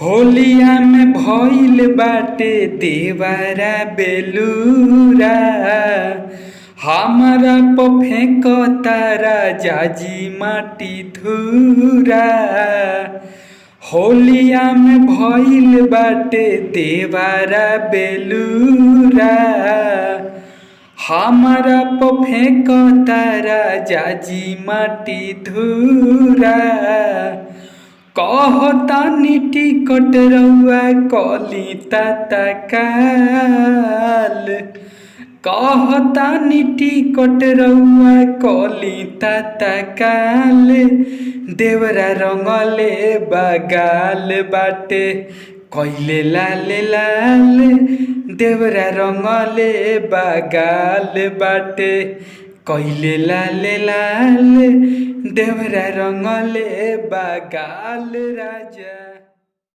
होलिया में भइल बाटे देवरा बेलूरा। हमरा प फेंकतारा जाजी माटी धूरा। होलिया में भइल बाटे देवरा बेलूरा। हमरा प फेंकतारा जाजी माटी धूरा। कहतानी टिकट रउआ कली तत्काल। कहतानी टिकट रउआ कली तत्काल। देवरा रंगले बगाल बाटे कइले लाल लाल। देवरा रंगले बगाल बाटे कइले लाल लाल। देवरा रंगले बगाल राजा।